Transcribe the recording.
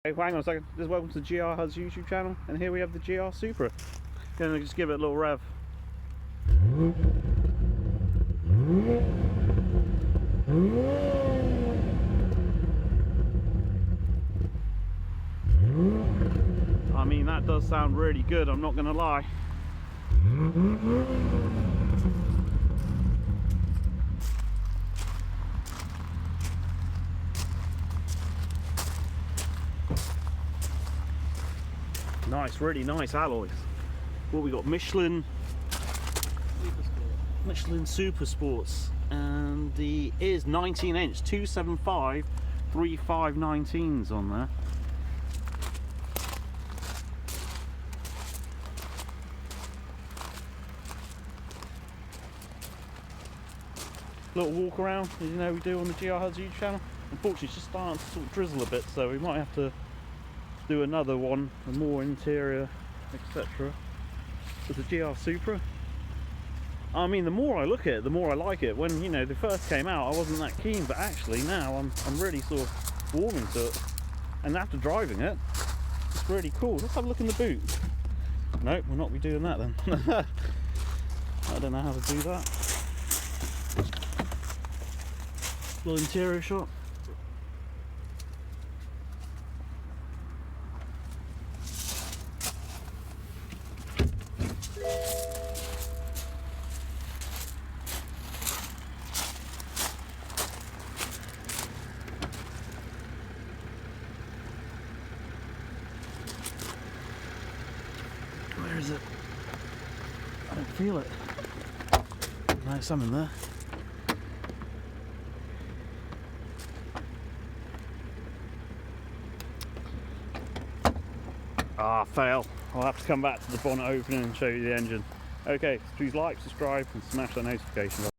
Hey, hang on a second. Just welcome to GR HUD's YouTube channel, and here we have the GR Supra. Gonna just give it a little rev. I mean, that does sound really good, I'm not gonna lie. Nice, really nice alloys. What we got? Michelin Super Sports, and the is 19-inch 275 3519s on there. Little walk around, as you know we do on the GR HUD's YouTube channel. Unfortunately, it's just starting to sort of drizzle a bit, so we might have to do another one, a more interior, etc. with the GR Supra. I mean, the more I look at it, the more I like it. When, you know, they first came out, I wasn't that keen, but actually now I'm really sort of warming to it. And after driving it, it's really cool. Let's have a look in the boot. Nope, we'll not be doing that then. I don't know how to do that. Little interior shot. Where is it? I don't feel it. No, some in there. Ah, fail. I'll have to come back to the bonnet opening and show you the engine. Okay, so please like, subscribe and smash that notification button.